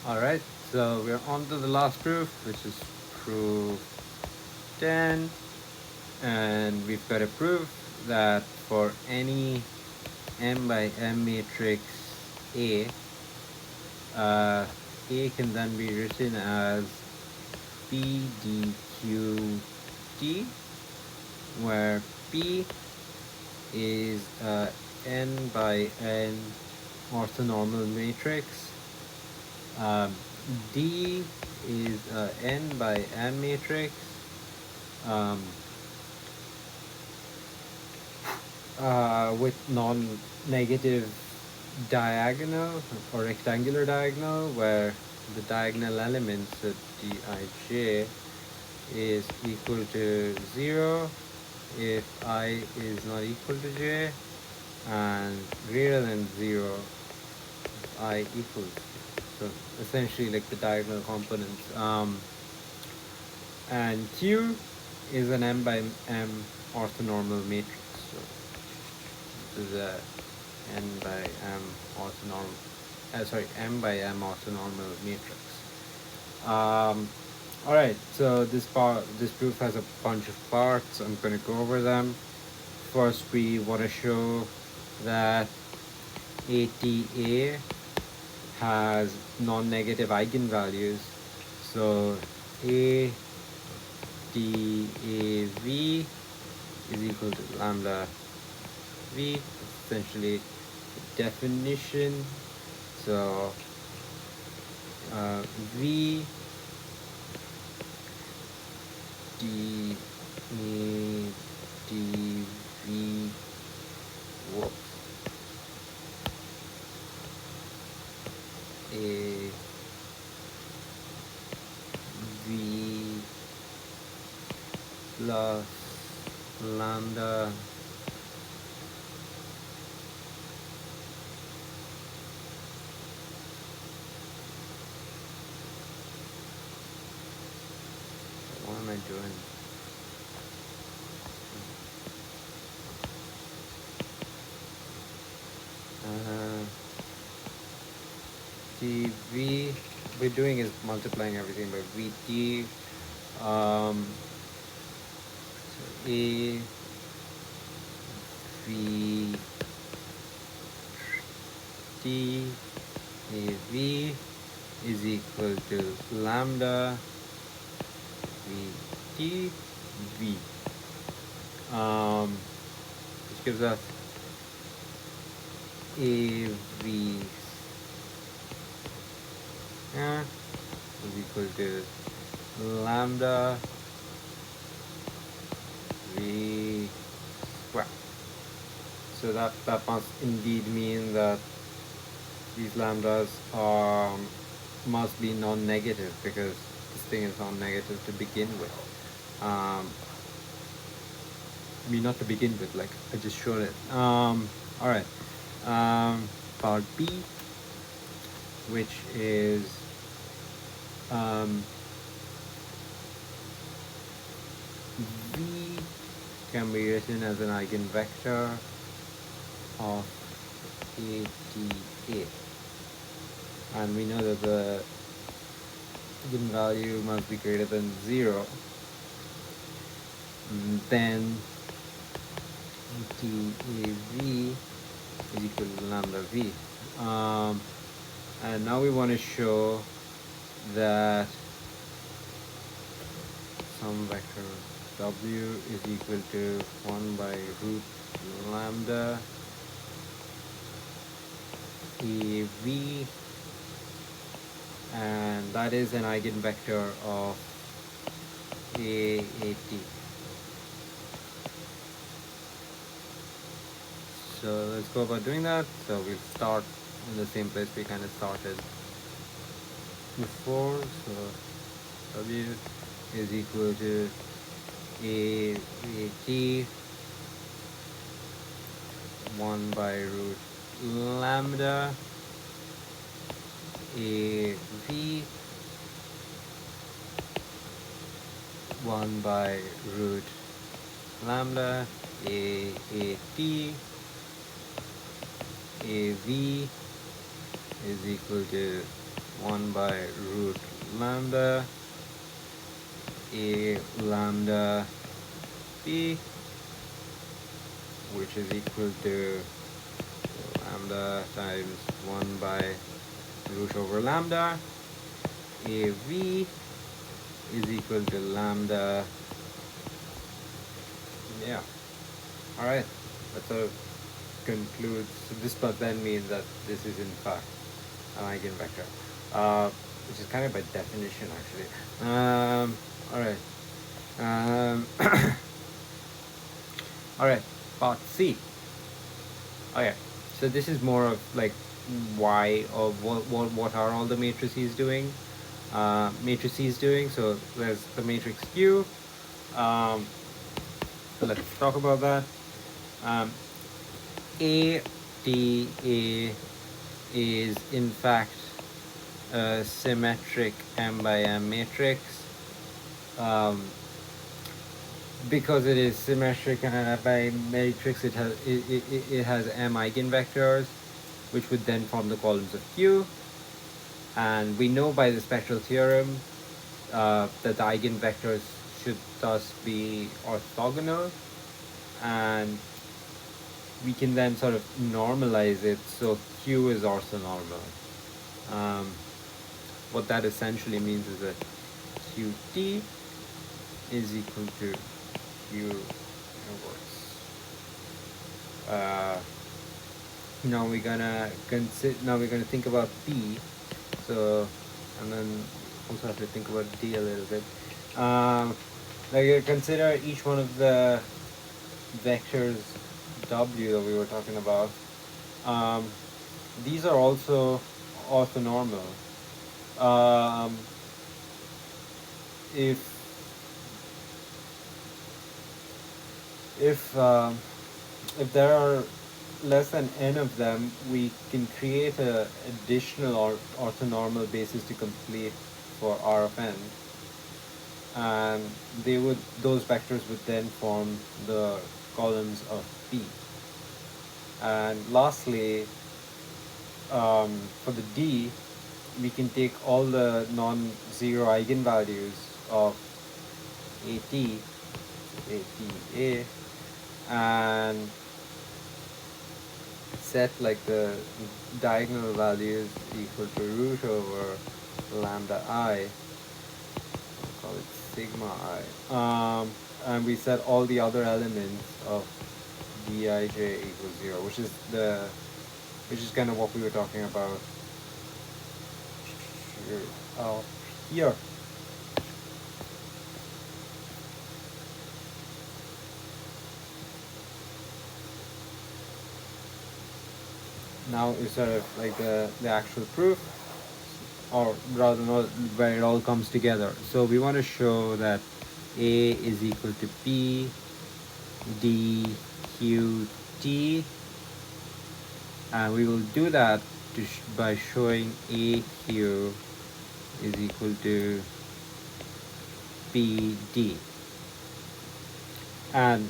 Alright, so we're on to the last proof, which is proof 10. And we've got a proof that for any m by m matrix A, A can then be written as PDQT, where P is n by n orthonormal matrix. D is n by m matrix. Um, with non-negative diagonal or rectangular diagonal, where the diagonal elements of Dij is equal to 0 if I is not equal to j, and greater than 0 if I equals j. So essentially like the diagonal components. And Q is an m by m orthonormal matrix. So this is a n by m orthonormal, m by m orthonormal matrix. All right, so this proof has a bunch of parts. I'm going to go over them. First, we want to show that ATA has non-negative eigenvalues. So ATAV is equal to lambda V, essentially the definition. So V D A D V whoops A V plus lambda what am I doing? The V we're doing is multiplying everything by VT. So A V T A V is equal to lambda V T V, which gives us A V is equal to lambda V square. So that must indeed mean that these lambdas must be non-negative, because this thing is non-negative to begin with. I mean, not to begin with, like I just showed it. All right. Part B, which is V can be written as an eigenvector of ATA, and we know that the eigenvalue must be greater than 0. And then ATAV is equal to lambda V. And now we want to show that some vector W is equal to 1 by root lambda AV, and that is an eigenvector of AAT. So let's go about doing that. So we'll start in the same place we kind of started before. So W is equal to AAT 1 by root lambda AV 1 by root lambda AAT AV is equal to 1 by root lambda a lambda b, which is equal to lambda times 1 by root over lambda. AV is equal to lambda. Yeah. All right. That sort of concludes. So this but then means that this is in fact an eigenvector, which is kind of by definition actually. All right. All right. Part C. Okay. So this is more of like why or what are all the matrices doing? Matrices doing. So there's the matrix Q. So let's talk about that. A D A is in fact a symmetric M by M matrix. Because it is symmetric and an by matrix, it has M eigenvectors, which would then form the columns of Q. And we know by the spectral theorem that the eigenvectors should thus be orthogonal, and we can then sort of normalize it so Q is orthonormal. What that essentially means is that Qt is equal to Q inverse. Now we're gonna think about P. So, and then also have to think about D a little bit. Like consider each one of the vectors W that we were talking about. These are also orthonormal. If there are less than n of them, we can create a additional orthonormal basis to complete for R of n, and those vectors would then form the columns of P. And lastly, for the D, we can take all the non-zero eigenvalues of ATA, and set like the diagonal values equal to root over lambda I, I'll call it sigma I, and we set all the other elements of Dij equals 0, which is kind of what we were talking about here. Now is sort of like the actual proof, or rather not, where it all comes together. So we want to show that A is equal to P D Q T, and we will do that by showing AQ is equal to PD. And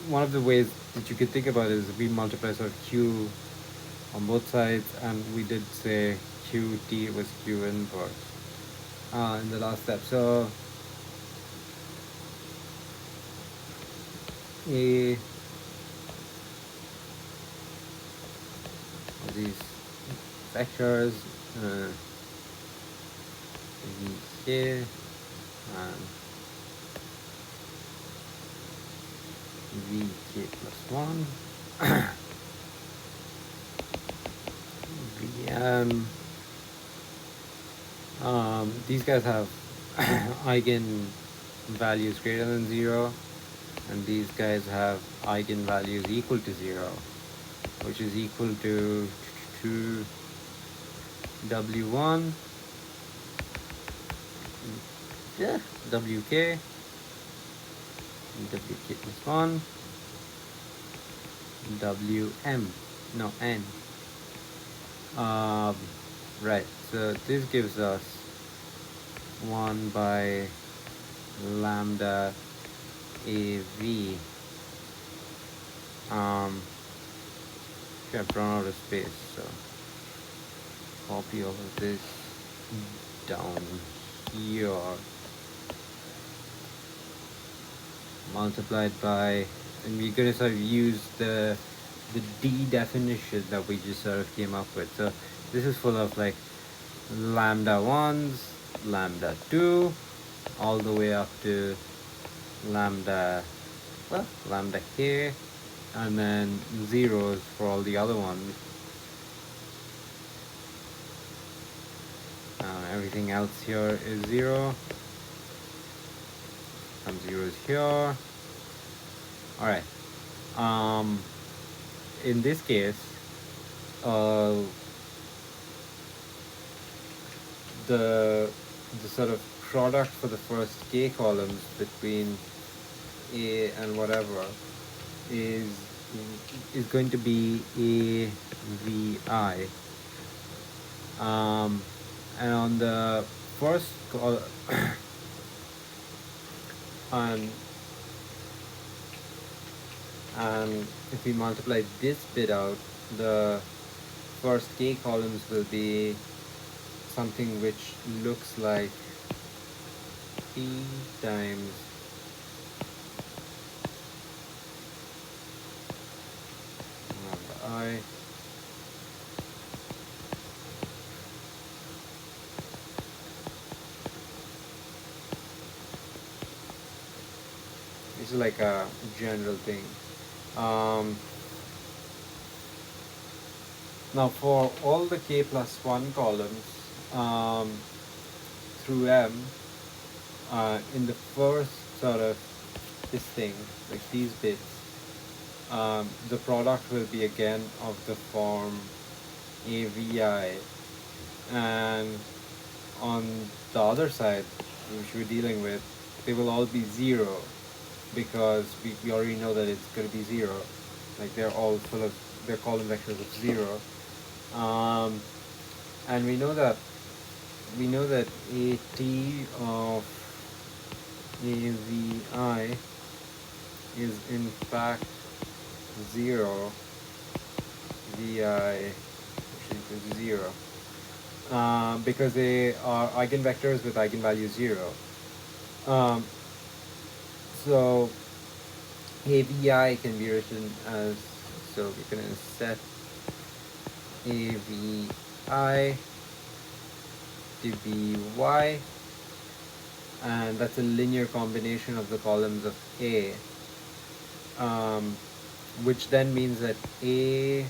one of the ways that you could think about it is we multiply sort of Q on both sides, and we did say Qt was Q inverse in the last step. So these vectors here and vk plus 1 these guys have eigenvalues greater than 0, and these guys have eigenvalues equal to 0, which is equal to W1 WK plus 1 WM, no, N. Right, so this gives us 1 by lambda AV. I've run out of space, so copy all of this. down here multiplied by, and we're going to sort of use the D definition that we just sort of came up with. So this is full of like lambda 1s, lambda 2, all the way up to lambda, well, lambda k, and then zeros for all the other ones. Everything else here is 0. Some zeros here. Alright. In this case, the sort of product for the first k columns between a and whatever is going to be a v I. And on the first column and if we multiply this bit out, the first k columns will be something which looks like p times lambda I this is like a general thing. Now for all the k plus 1 columns through m, in the first sort of this thing, like these bits, the product will be again of the form AVI, and on the other side, which we're dealing with, they will all be 0, because we already know that it's going to be 0. Like they're all full of, they're column vectors of 0. And we know that AT of AVI is in fact 0 VI, which equals 0, because they are eigenvectors with eigenvalue 0. So AVI can be written as, so we're going to set AVI to be y, and that's a linear combination of the columns of A, which then means that A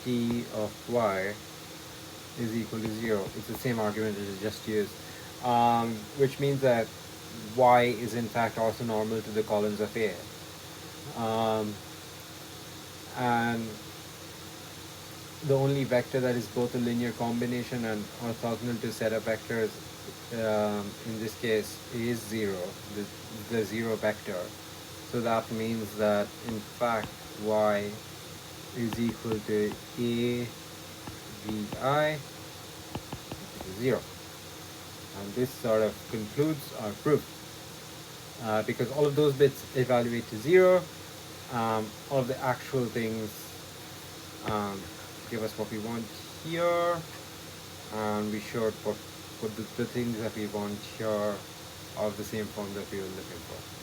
t of y is equal to 0. It's the same argument as I just used, which means that y is in fact orthonormal to the columns of A. And the only vector that is both a linear combination and orthogonal to set of vectors in this case is 0, the 0 vector. So that means that in fact y is equal to AVI 0. And this sort of concludes our proof. Because all of those bits evaluate to 0, all of the actual things give us what we want here, and we showed what the things that we want here are of the same form that we were looking for.